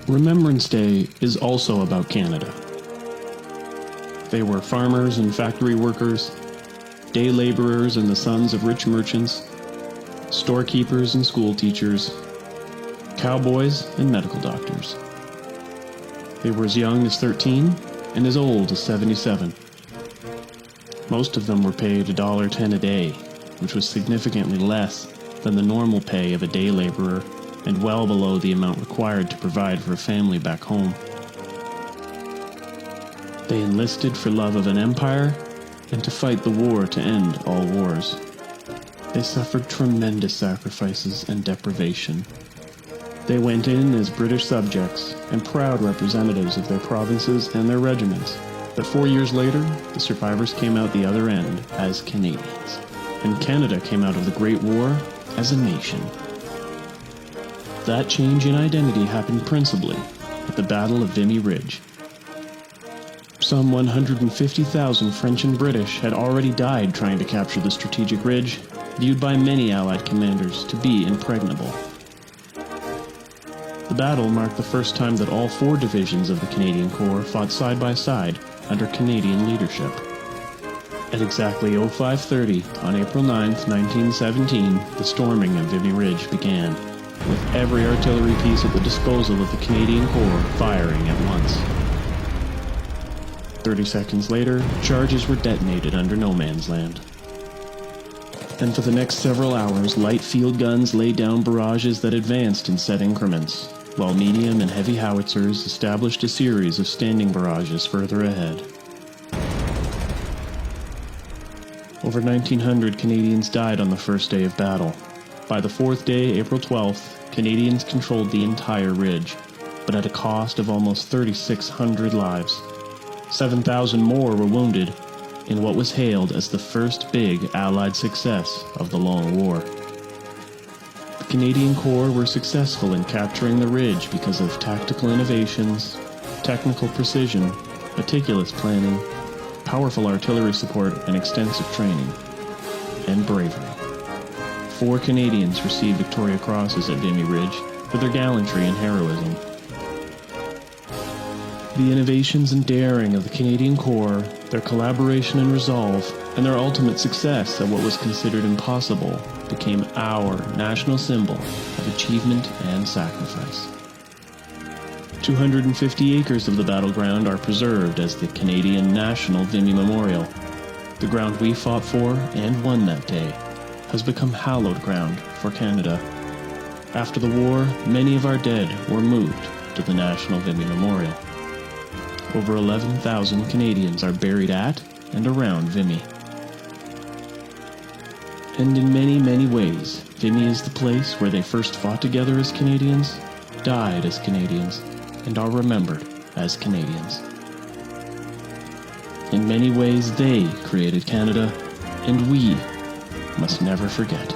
Remembrance Day is also about Canada. They were farmers and factory workers, day laborers and the sons of rich merchants, storekeepers and school teachers, cowboys and medical doctors. They were as young as 13 and as old as 77. Most of them were paid $1.10 a day, which was significantly less than the normal pay of a day laborer and well below the amount required to provide for a family back home. They enlisted for love of an empire and to fight the war to end all wars. They suffered tremendous sacrifices and deprivation. They went in as British subjects and proud representatives of their provinces and their regiments, but 4 years later, the survivors came out the other end as Canadians, and Canada came out of the Great War as a nation. That change in identity happened principally at the Battle of Vimy Ridge. Some 150,000 French and British had already died trying to capture the strategic ridge, viewed by many Allied commanders to be impregnable. The battle marked the first time that all 4 divisions of the Canadian Corps fought side by side under Canadian leadership. At exactly 05:30 on April 9, 1917, the storming of Vimy Ridge began, with every artillery piece at the disposal of the Canadian Corps firing at once. 30 seconds later, charges were detonated under no man's land. And for the next several hours, light field guns laid down barrages that advanced in set increments, while medium and heavy howitzers established a series of standing barrages further ahead. Over 1,900 Canadians died on the first day of battle. By the 4th day, April 12th, Canadians controlled the entire ridge, but at a cost of almost 3,600 lives. 7,000 more were wounded in what was hailed as the first big Allied success of the long war. The Canadian Corps were successful in capturing the ridge because of tactical innovations, technical precision, meticulous planning, powerful artillery support and extensive training, and bravery. 4 Canadians received Victoria Crosses at Vimy Ridge for their gallantry and heroism. The innovations and daring of the Canadian Corps, their collaboration and resolve, and their ultimate success at what was considered impossible became our national symbol of achievement and sacrifice. 250 acres of the battleground are preserved as the Canadian National Vimy Memorial. The ground we fought for and won that day has become hallowed ground for Canada. After the war, many of our dead were moved to the National Vimy Memorial. Over 11,000 Canadians are buried at and around Vimy. And in many, many ways, Vimy is the place where they first fought together as Canadians, died as Canadians, and are remembered as Canadians. In many ways, they created Canada, and we must never forget.